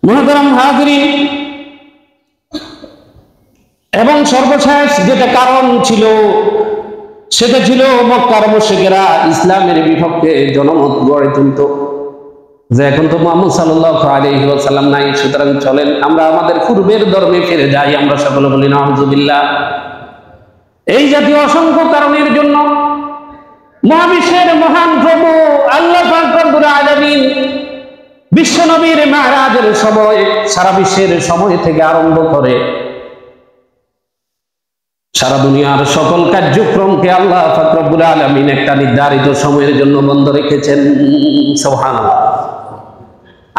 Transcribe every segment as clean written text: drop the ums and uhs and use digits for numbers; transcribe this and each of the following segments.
মুহতারাম হাজিরিন, এবং সর্বশেষ যেটা কারণ ছিল সেটা ছিল মক্কার মুশরিকেরা ইসলামের বিপক্ষে জনমত গড়ে তুলত যে এখন তো মুহাম্মদ সাল্লাল্লাহু আলাইহি ওয়াসাল্লাম নাই, সুতরাং চলেন আমরা আমাদের পূর্বের ধর্মে ফিরে যাই। আমরা সকলে বলি নাউযুবিল্লাহ। এই জাতীয় অসংখ্য কারণের জন্য মহাবিশ্বের মহান প্রভু আল্লাহ পাক রব্বুল আলামিন বিশ্ব নবীর মেরাজের সময় সারা বিশ্বের সময় থেকে আরম্ভ করে সারা দুনিয়ার সকল কার্যক্রমকে আল্লাহ পাক রব্বুল আলামিন একটা নির্ধারিত সময়ের জন্য বন্ধ রেখেছেন। সুবহানাল্লাহ।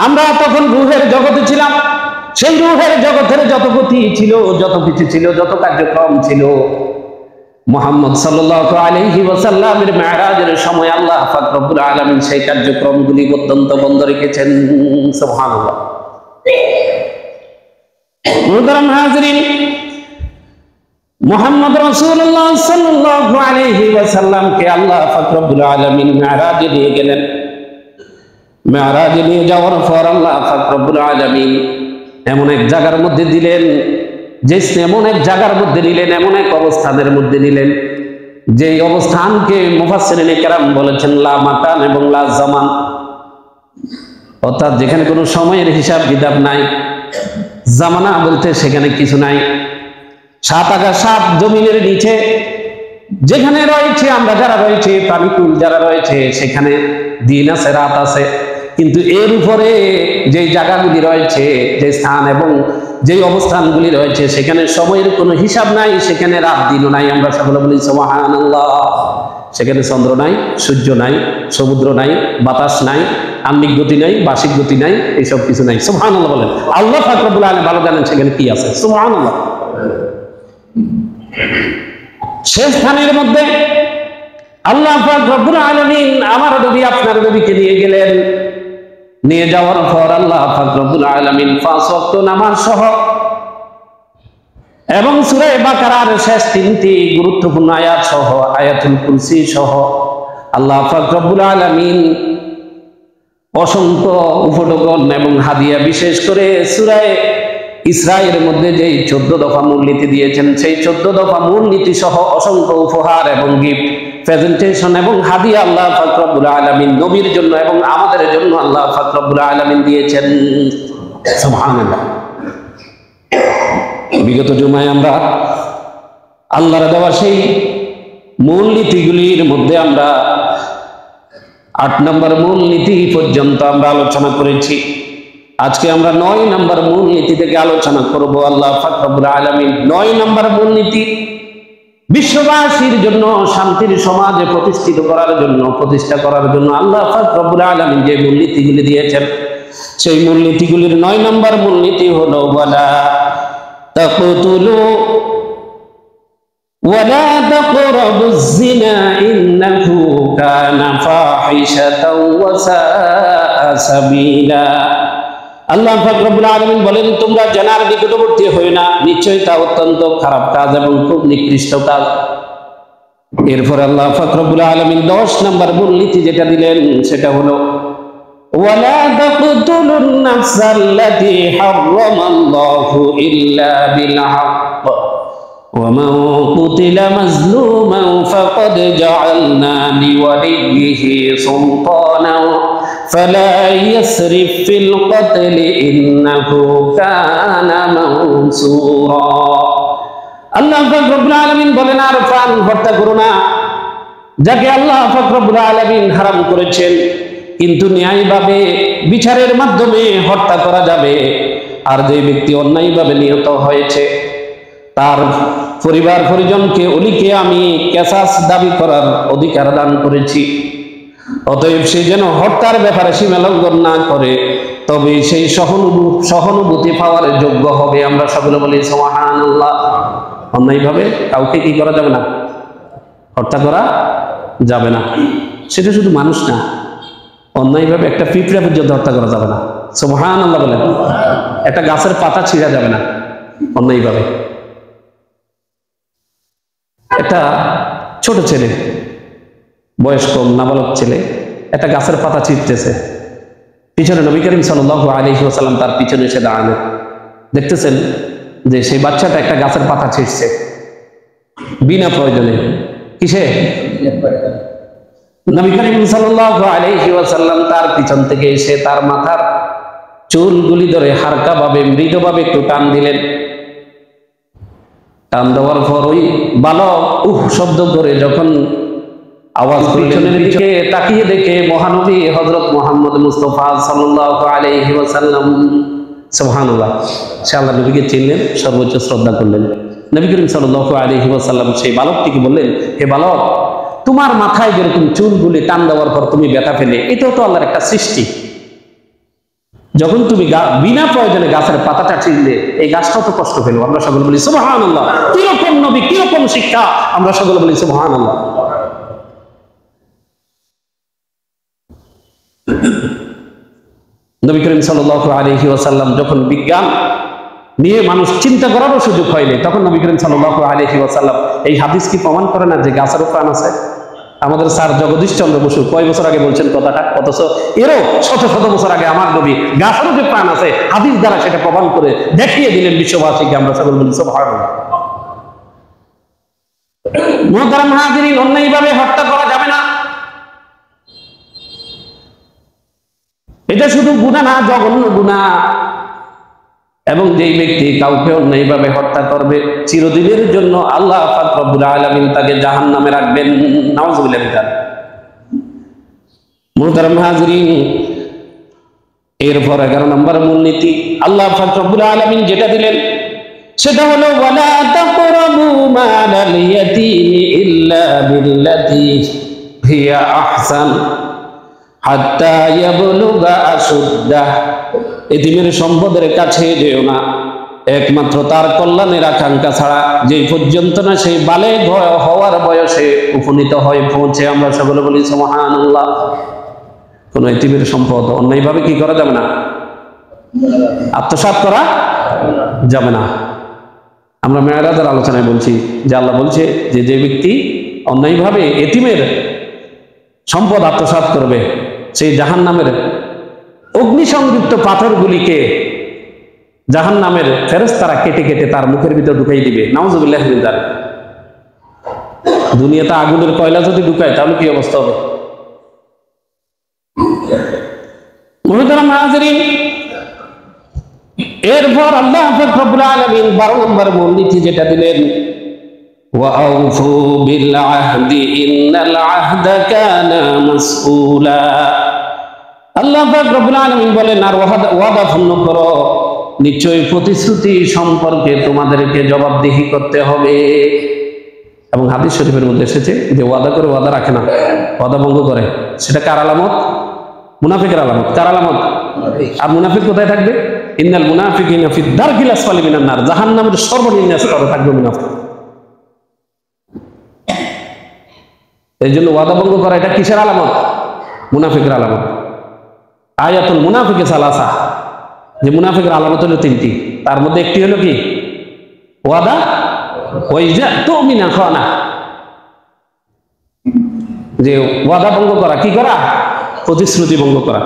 আমরা তখন রূহের জগতে ছিলাম, সেই রূহের জগতের যত গতি ছিল, যত কিছু ছিল, যত কার্যক্রম ছিল, মুহাম্মদ সাল্লাল্লাহু আলাইহি ওয়াসাল্লামের মেরাজের সময় আল্লাহ পাক রব্বুল আলামিন সেই কার্যক্রমগুলি পর্যন্ত বন্ধ রেখেছেন। সুবহানাল্লাহ। মুহতারাম হাজিরিন, মুহাম্মদ রাসূলুল্লাহ সাল্লাল্লাহু আলাইহি ওয়াসাল্লামকে আল্লাহ পাক রব্বুল আলামিন মেরাজে নিয়ে গেলেন। মেরাজে নিয়ে যাওয়ার পর আল্লাহ পাক রব্বুল আলামিন এমন এক জায়গার মধ্যে দিলেন, যে এমন এক জায়গার মধ্যে নিলেন, এমন এক অবস্থানের মধ্যে নিলেন, যে অবস্থানকে মুফাসসিরিনে কেরাম বলেছেন লা মাকান এবং লা জামান, অর্থাৎ যেখানে কোনো সময়ের হিসাব কিতাব নাই, জামানা বলতে সেখানে কিছু নাই। সাত আকাশ সাত জমিনের নিচে যেখানে রয়েছে আমরা যারা রয়েছে, প্রাণীকুল যারা রয়েছে, সেখানে দিন আছে, রাত আছে, কিন্তু এর উপরে যে জায়গাগুলি রয়েছে, যে স্থান এবং যে অবস্থানগুলি রয়েছে, সেখানে সময়ের কোনো হিসাব নাই, সেখানে রাত দিনও নাই। আমরা সকলে বলি সুবহানাল্লাহ। সেখানে চন্দ্র নাই, সূর্য নাই, সমুদ্র নাই, বাতাস নাই, আহ্নিক গতি নাই, বার্ষিক গতি নাই, এইসব কিছু নাই। সুবহানাল্লাহ বলেন। আল্লাহ পাক রব্বুল আলামিন ভালো জানেন সেখানে কি আছে। সুবহানাল্লাহ। সে স্থানের মধ্যে আল্লাহ পাক রব্বুল আলামিন আমার নবী আপনার নবীকে নিয়ে গেলেন। নিয়ে যাওয়ার পর আল্লাহ পাক রব্বুল আলামিন 5 ওয়াক্ত নামাজ সহ এবং সূরা বাকারার শেষ 3টি গুরুত্বপূর্ণ আয়াত সহ, আয়াতুল কুরসি সহ আল্লাহ পাক রব্বুল আলামিন অসংখ্য উপঢৌকন এবং হাদিয়া, বিশেষ করে সূরা ইসরায়ের মধ্যে যে 14 দফা মূলনীতি দিয়েছেন, সেই 14 দফা মূলনীতি সহ অসংখ্য উপহার এবং গিফট, প্রেজেন্টেশন এবং হাদিয়া আল্লাহ পাক রব্বুল আলামিন নবীর জন্য এবং আমাদের জন্য আল্লাহ পাক রব্বুল আলামিন দিয়েছেন। সুবহানাল্লাহ। বিগত জুমায় আমরা আল্লাহর দেওয়া সেই মূলনীতিগুলির মধ্যে আমরা 8 নম্বর মূলনীতি পর্যন্ত আমরা আলোচনা করেছি। আজকে আমরা 9 নম্বর মূলনীতি থেকে আলোচনা করব। আল্লাহ পাক রব্বুল আলামিন 9 নম্বর মূলনীতি বিশ্ববাসীর জন্য শান্তির সমাজে প্রতিষ্ঠা করার জন্য আল্লাহ পাক রব্বুল আলামিন যে মূলনীতিগুলি দিয়েছেন, সেই মূলনীতিগুলির 9 নম্বর মূলনীতি হলো ওয়ালা তাকরাবুজ জিনা ইন্নাহু কানা ফাহিশাতাও ওয়া সাআ সাবিলা। আল্লাহ পাক রব্বুল আলামিন বলেন, তোমরা জানার নিকটবর্তী হও না, নিশ্চয়ই তা অত্যন্ত খারাপ কাজ এবং খুব নিকৃষ্ট কাজ। এরপর আল্লাহ পাক রব্বুল আলামিন 10 নম্বর মূলনীতি যেটা দিলেন সেটা হলো ওয়ালা তাকতুলুন নাফসাল্লাতী হারামাল্লাহু ইল্লা বিল হক ওয়া মান কুতিলা মাজলুমান ফাকাদ জাআলনা লিওয়ালিয়িহি সুলতানান ফালা ইয়াসরিফ ফিল কতল ইন্নাহু কানা মানসুরা। আল্লাহ পাক রব্বুল আলামিন বলেন, আর প্রাণ হত্যা করো না, যাকে আল্লাহ পাক রব্বুল আলামিন হারাম করেছেন, কিন্তু ন্যায়ভাবে বিচারের মাধ্যমে হত্যা করা যাবে। আর যে ব্যক্তি অন্যায়ভাবে নিহত হয়েছে তার পরিবার পরিজনকে, ওলিকে আমি কিসাস দাবি করার অধিকার দান করেছি। অতএব সে যেন হত্যার ব্যাপারে সীমা লঙ্ঘন না করে, তবে সেই সহানুভূতি পাওয়ার যোগ্য হবে। আমরা সকলে বলি সুবহানাল্লাহ। অন্যায়ভাবে কাউকে কি করা যাবে না, হত্যা করা যাবে না। সেটা শুধু মানুষ না, অন্যায়ভাবে একটা পিঁপড়া পর্যন্ত হত্যা করা যাবে না। সুবহানাল্লাহ বলেন। একটা গাছের পাতা ছিঁড়া যাবে না অন্যায়ভাবে। একটা ছোট ছেলে, বয়স্ক নাবালক ছেলে একটা গাছের পাতা ছিঁড়তেছে, পিছনে নবী করিম সাল্লাল্লাহু আলাইহি ওয়াসাল্লাম তার পিছনে এসে দাঁড়ালেন। দেখতেছেন যে সেই বাচ্চাটা একটা গাছের পাতা ছিঁড়ছে বিনা প্রয়োজনে। কিসে? নবী করিম সাল্লাল্লাহু আলাইহি ওয়াসাল্লাম তার পিছন থেকে এসে তার মাথার চুলগুলি ধরে হালকা ভাবে মৃদুভাবে একটু টান দিলেন। টান দেওয়ার পর ওই বালক শব্দ করে যখন আওয়াজ পিছনের দিকে তাকিয়ে দেখে মহানবী হযরত মুহাম্মদ মুস্তাফা সাল্লাল্লাহু আলাইহি ওয়াসাল্লাম, সুবহানাল্লাহ, সে আল্লাহ নবীকে চিনলেন, সর্বোচ্চ শ্রদ্ধা করলেন। নবী করিম সাল্লাল্লাহু আলাইহি ওয়াসাল্লাম সেই বালকটিকে বললেন, হে বালক, তোমার মাথায় যেরকম চুলগুলি টান দেওয়ার পর তুমি ব্যথা পেলে, এটাও তো আল্লাহর একটা সৃষ্টি। যখন তুমি বিনা প্রয়োজনে গাছের পাতাটা ছিঁড়লে, এই গাছটাও তো কষ্ট পেল। আমরা সকলে বলি সুবহানাল্লাহ। কিরকম নবী, কিরকম শিক্ষা, আমরা সকলে বলি সুবহানাল্লাহ। নবী করিম সাল্লাল্লাহু আলাইহি ওয়াসাল্লাম যখন বিজ্ঞান নিয়ে মানুষ চিন্তা করারও সুযোগ হয়নি, তখন নবী করিম সাল্লাল্লাহু আলাইহি ওয়াসাল্লাম এই হাদিস কি প্রমাণ করে না যে গাছেরও প্রাণ আছে? আমাদের স্যার জগদীশ চন্দ্র বসু কয় বছর আগে বলছেন কথাটা, অথচ এরও শত শত বছর আগে আমার নবী গাছেরও যে প্রাণ আছে হাদিস দ্বারা সেটা প্রমাণ করে দেখিয়ে দিলেন বিশ্ববাসীকে। আমরা সকল বলি সুবহানাল্লাহ। মুহতারাম হাজিরিন, অন্যায়ভাবে হত্যা করা যাবে না। এটা শুধু গুনাহ না, জঘন্য গুনাহ। এবং যেই ব্যক্তি কাউকে অন্যায়ভাবে হত্যা করবে, চিরদিনের জন্য আল্লাহ পাক রব্বুল আলামিন তাকে জাহান্নামে রাখবেন। নাউযুবিল্লাহ। মুহতারাম হাজিরিন, এরপর 11 নম্বর মূলনীতি আল্লাহ পাক রব্বুল আলামিন যেটা দিলেন সেটা হলো ওয়ালা তাকরাবু মালাল ইয়াতীমি ইল্লা বিল্লাতী হিয়া আহসান হাত্তা ইয়াবলুগা আশুদ্দাহ। এতিমের সম্পদের কাছে যেও না একমাত্র তার কল্যাণের আকাঙ্ক্ষা ছাড়া, যে পর্যন্ত না সেই বালেগ হওয়ার বয়সে উপনীত হয় পৌঁছে। আমরা সকলে বলি সুবহানাল্লাহ। কোন এতিমের সম্পদ অন্যায়ভাবে কি করা যাবে না? আত্মসাৎ করা যাবে না। আমরা মেরাজের আলোচনায় বলছি যে আল্লাহ বলছে যে যে ব্যক্তি অন্যায়ভাবে এতিমের সম্পদ আত্মসাৎ করবে, সেই জাহান্নামের অগ্নিসংযুক্ত পাথরগুলিকে জাহান্নামের ফেরেশতারা কেটে কেটে তার মুখের ভিতর ঢুকাই দিবে। নাউযুবিল্লাহ মিন যালিক। দুনিয়াতে আগুনের কয়লা যদি ঢুকায় তাহলে কি অবস্থা হবে? মুহতারাম হাজিরিন, এরপর আল্লাহ পাক রব্বুল আলামিন 12 নম্বর মূলনীতি যেটা দিলেন, ওয়াউফু বিল আহদি ইন্নাল আহদা কানা মাসউলা। আল্লাহ পাক রব্বুল আলামিন বলেন, আর ওয়াদা পূর্ণ করো, নিশ্চয়ই প্রতিশ্রুতি সম্পর্কে তোমাদেরকে জবাবদিহি করতে হবে। এবং হাদিস শরীফের মধ্যে এসেছে যে ওয়াদা করে ওয়াদা রাখে না, ওয়াদা ভঙ্গ করে, সেটা কার আলামত? মুনাফিকের আলামত। কার আলামত? আর মুনাফিক কোথায় থাকবে? ইন্নাল মুনাফিকিনা ফি দারকিল আসফালি মিনান নার, জাহান্নামের সর্বনিম্ন স্তরে থাকবে মুনাফিক। এই জন্য ওয়াদা ভঙ্গ করা এটা কিসের আলামত? মুনাফিকের আলামত। আয়াতুল মুনাফিকে সালাসা, যে মুনাফিকের আলামত হলো 3টি, তার মধ্যে একটি হলো কি? ওয়াদা। ওয়াইজা তুমিনা খানা, যে ওয়াদা ভঙ্গ করা, কি করা? প্রতিশ্রুতি ভঙ্গ করা।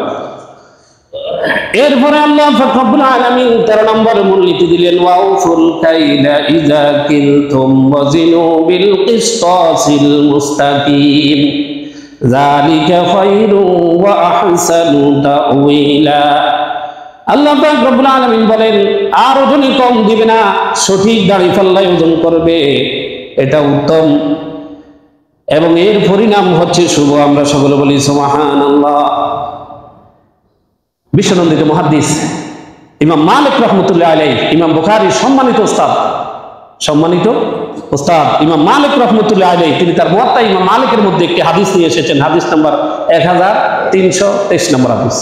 এরপরে আল্লাহ পাক রব্বুল আলামিন 13 নম্বর মূলনীতি দিলেন, ওয়াউফুল কাইলা ইযা কিলতুম ওয়াজিনু বিল কিসতাসিল মুস্তাকিম যালিকা খায়রু ওয়া আহসানু তাউইলা। আল্লাহ পাক রব্বুল আলামিন বলেন, আর ওজনে কম দিবে না, সঠিক দাড়ি পাল্লায় ওজন করবে, এটা উত্তম এবং এর পরিণাম হচ্ছে শুভ। আমরা সকলে বলি সুবহানাল্লাহ। বিশ্বনন্দিত মুহাদ্দিস ইমাম মালিক রাহমাতুল্লাহ আলাইহি, ইমাম বুখারীর সম্মানিত ওস্তাদ ইমাম মালিক রাহমাতুল্লাহ আলাইহি, তিনি তার মুয়াত্তা ইমাম মালিকের মধ্যে একটি হাদিস নিয়ে এসেছেন, হাদিস নাম্বার 1323 নম্বর হাদিস।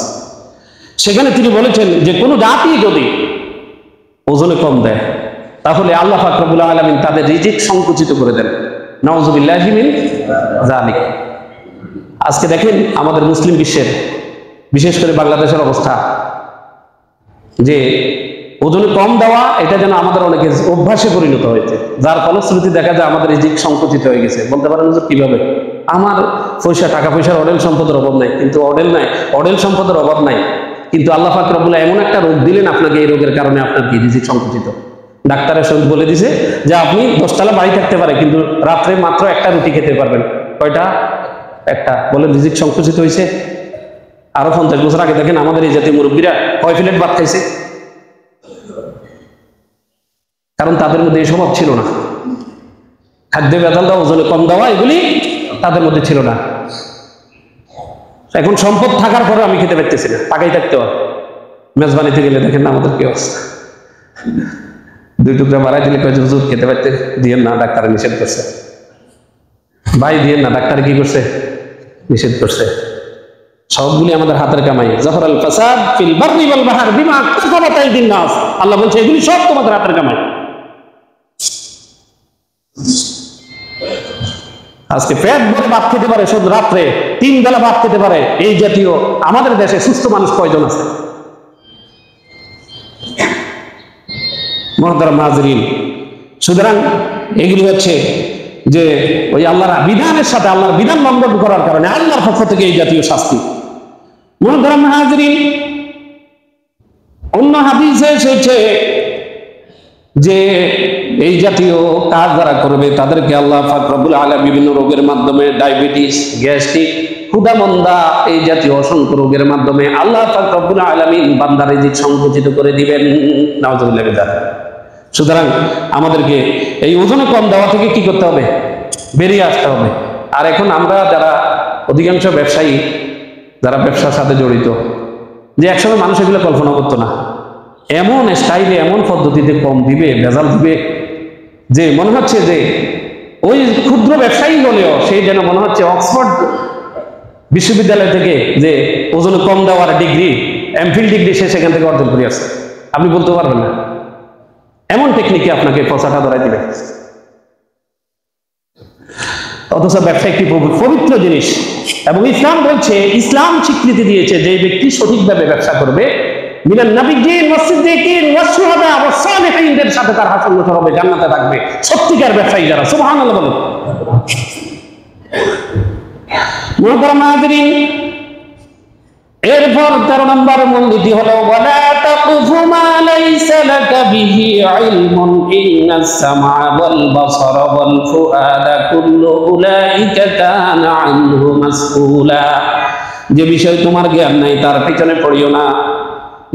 সেখানে তিনি বলেছেন যে কোনো জাতি যদি ওজনে কম দেয় তাহলে আল্লাহ পাক রব্বুল আলামিন তাদের রিজিক সংকুচিত করে দেন। নাউযুবিল্লাহি মিন যালিক। আজকে দেখেন আমাদের মুসলিম বিশ্বের, বিশেষ করে বাংলাদেশের অবস্থা, যে ওজনে কম দেওয়া এটা যেন আমাদের অনেকের অভ্যাসে পরিণত হয়েছে, যার ফলশ্রুতি দেখা যায় আমাদের রিজিক সংকুচিত হয়ে গেছে। বলতে পারেন যে কিভাবে? আমার টাকা পয়সার অডেল সম্পদের অভাব নাই, কিন্তু অডেল সম্পদের অভাব নাই, কিন্তু আল্লাহ পাক রব্বুল এমন একটা রোগ দিলেন আপনাকে, এই রোগের কারণে আপনার কি রিজিক সংকুচিত। ডাক্তারের সঙ্গে বলে দিছে যে আপনি 10 তলা বাড়ি থাকতে পারে, কিন্তু রাত্রে মাত্র একটা রুটি খেতে পারবেন। কয়টা? একটা। বলে রিজিক সংকুচিত হয়েছে। আরো 50 বছর আগে দেখেন আমাদের এই জাতীয় মুরব্বীরা কয় প্লেট ভাত খাইছে, কারণ তাদের মধ্যে এই স্বভাব ছিল না। খাদ্য বেতাল দেওয়া, ওজনে কম দেওয়া, এগুলি তাদের মধ্যে ছিল না। এখন সম্পদ থাকার পরে আমি খেতে পারতেছি না, টাকাই থাকতে হয়। মেজবানিতে গেলে দেখেন না আমাদের কি অবস্থা, 2 টুকরা বাড়াই দিলে কয়েক হুজুর খেতে পারতে দিয়েন না, ডাক্তার নিষেধ করছে। ভাই দিয়েন না, ডাক্তার কি করছে? নিষেধ করছে। সবগুলি আমাদের হাতের কামাই। জাহরাল ফাসাদ ফিল বাররি ওয়াল বাহর বিমা কাসাবাত আইদিন নাস, আল্লাহ বলছে এগুলি সব তোমাদের হাতের কামাই। আজকে পেট ভরে ভাত খেতে পারে, শুধু রাত্রে 3 বেলা ভাত খেতে পারে, এই জাতীয় আমাদের দেশে সুস্থ মানুষ কয়জন আছে? মুহতারাম হাজিরিন, সুতরাং এগুলি হচ্ছে যে ওই আল্লাহর বিধানের সাথে আল্লাহর বিধান লঙ্ঘন করার কারণে আল্লাহর পক্ষ থেকে এই জাতীয় শাস্তি। মুহতারাম হাজিরিন, অন্য হাদিসে এসেছে যে এই জাতীয় কাজ যারা করবে তাদেরকে আল্লাহ পাক রব্বুল আলামিন বিভিন্ন রোগের মাধ্যমে, ডায়াবেটিস, গ্যাস্ট্রিক, ক্ষুধামন্দা, এই জাতীয় অসংখ্য রোগের মাধ্যমে আল্লাহ পাক রব্বুল আলামিন বান্দার রিজিক সংকুচিত করে দিবেন। নাউজুবিল্লাহ। সুতরাং আমাদেরকে এই ওজনে কম দেওয়া থেকে কি করতে হবে? বেরিয়ে আসতে হবে। আর এখন আমরা যারা অধিকাংশ ব্যবসায়ী, যারা ব্যবসার সাথে জড়িত, যে একসময় মানুষ এগুলো কল্পনা করতো না, এমন স্টাইলে এমন পদ্ধতিতে কম দিবে, ভেজাল দিবে, যে মনে হচ্ছে যে ওই ক্ষুদ্র ব্যবসায়ী হলেও সেই যেন মনে হচ্ছে অক্সফোর্ড বিশ্ববিদ্যালয় থেকে যে ওজনে কম দেওয়ার ডিগ্রি, এমফিল ডিগ্রি সে সেখান থেকে অর্জন করে আসছে। আপনি বলতে পারবেন না, এমন টেকনিকে আপনাকে পচাটা ধরাই দিবে। অথচ ব্যবসা একটি পবিত্র জিনিস, এবং ইসলাম বলছে, ইসলাম স্বীকৃতি দিয়েছে যে ব্যক্তি সঠিকভাবে ব্যবসা করবে, মিনান নাবিয়্যিন ওয়াস সিদ্দীকিন ওয়াস শুহাদা ওয়াস সালিহিনদের সাথে তার হাসর নসর হবে, জান্নাতে থাকবে। সত্যিকার ব্যবসায়ী যারা, সুবহানাল্লাহ বলুন। মুহতারাম হাজিরিন, এরপর 13 নম্বর মূলনীতি হলো ওয়ালা তাকুফু মা লাইসা লাকা বিহি ইলমুন ইন্নাস সামআ ওয়াল বাসারা ওয়াল ফুআদা কুল্লু উলাইকা কানা আনহু মাসউলা। যে বিষয় তোমার জ্ঞান নাই তার পিছনে পড়িও না।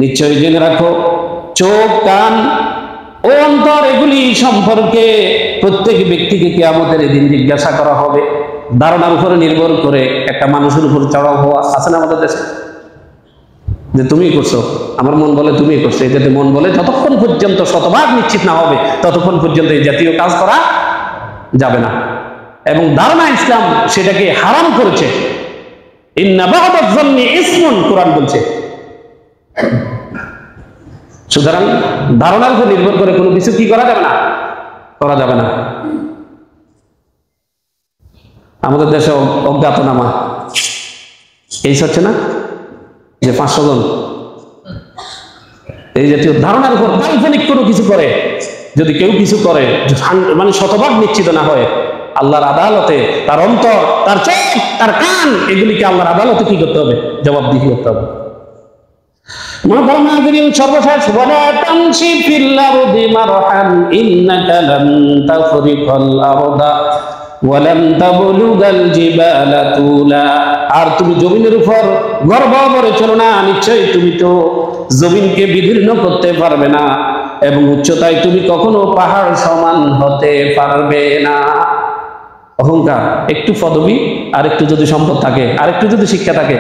নিশ্চয়ই জেনে রাখো, চোখ, কান ও অন্তর এগুলি সম্পর্কে প্রত্যেক ব্যক্তিকে কিয়ামতের দিন জিজ্ঞাসা করা হবে। ধারণার উপরে নির্ভর করে একটা মানুষের উপর চড়াও হওয়া আছে না আমাদের দেশে, যে তুমি করছো, আমার মন বলে তুমি করছো। এই জাতীয় মন বলে যতক্ষণ পর্যন্ত শতভাগ নিশ্চিত না হবে ততক্ষণ পর্যন্ত এই জাতীয় কাজ করা যাবে না। এবং ধারণা ইসলাম সেটাকে হারাম করেছে। ইন্না বা'দাজ যান্নি ইসমুন, কোরআন বলছে। সুতরাং ধারণার উপর নির্ভর করে কোনো কিছু কি করা যাবে না, করা যাবে না। আমাদের দেশে অজ্ঞাতনামা এই হচ্ছে না, যে 500 জন এই জাতীয় ধারণার উপর কাল্পনিক কোনো কিছু করে, যদি কেউ কিছু করে মানে শতভাগ নিশ্চিত না হয়, আল্লাহর আদালতে তার অন্তর, তার চোখ, তার কান এগুলিকে আল্লাহর আদালতে কি করতে হবে? জবাবদিহি করতে হবে। সর্বশেষ, ওয়ালা তামশি ফিল আরদি মারহান ইন্নাকা লান তাফরিকাল আরদা ওয়া লান তাবলুগাল জিবালা তুলা। আর তুমি জমিনের উপর গর্ব করে চলো না, নিশ্চয়ই তুমি তো জমিনকে বিদীর্ণ করতে পারবে না, এবং উচ্চতায় তুমি কখনো পাহাড় সমান হতে পারবে না। অহংকার, একটু পদবী, আর একটু যদি সম্পদ থাকে, আর একটু যদি শিক্ষা থাকে,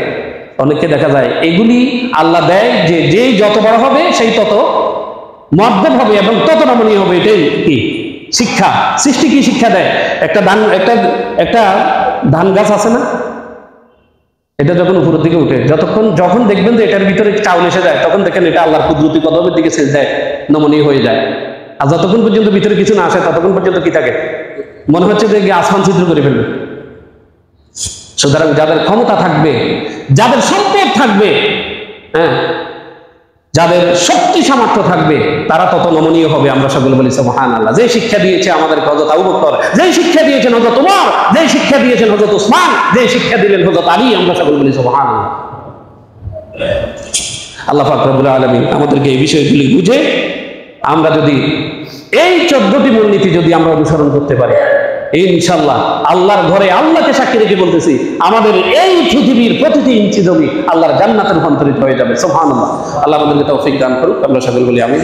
অনেককে দেখা যায় এগুলি আল্লাহ দেয় যে যেই যত বড় হবে সেই তত মর্যাদা হবে এবং তত নমনীয় হবে। এটাই কি শিক্ষা। সৃষ্টি কি শিক্ষা দেয়? একটা ধান গাছ আছে না, এটা যখন উপরের দিকে উঠে, যখন দেখবেন যে এটার ভিতরে চাউল এসে যায়, তখন দেখেন এটা আল্লাহর কুদরতি কদমের দিকে ছেড়ে দেয়, নমনীয় হয়ে যায়। আর যতক্ষণ পর্যন্ত ভিতরে কিছু না আসে ততক্ষণ পর্যন্ত কি থাকে? মনে হচ্ছে যে আসমান ছিদ্র করে ফেলবে। সুতরাং যাদের ক্ষমতা থাকবে, যাদের সম্পদ থাকবে, হ্যাঁ, যাদের শক্তি সামর্থ্য থাকবে, তারা তত নমনীয় হবে। আমরা সকলে বলি সুবহানাল্লাহ। যে শিক্ষা দিয়েছে আমাদেরকে হযরত আবু বকর, যে শিক্ষা দিয়েছেন হযরত উমর, যে শিক্ষা দিয়েছেন হযরত উসমান, যে শিক্ষা দিলেন হযরত আলী, আমরা সকলে বলি সুবহানাল্লাহ। আল্লাহ পাক রব্বুল আলামিন আমাদেরকে এই বিষয়গুলি বুঝে আমরা যদি এই 14টি মূলনীতি যদি আমরা অনুসরণ করতে পারি, ইনশাআল্লাহ আল্লাহর ঘরে আল্লাহকে সাক্ষী রেখে বলতেছি, আমাদের এই পৃথিবীর প্রতিটি ইঞ্চি জমি আল্লাহর জান্নাতে রূপান্তরিত হয়ে যাবে। সুবহানাল্লাহ। আল্লাহ আমাদেরকে তৌফিক দান করুক। আমরা সকলে বলি আমিন।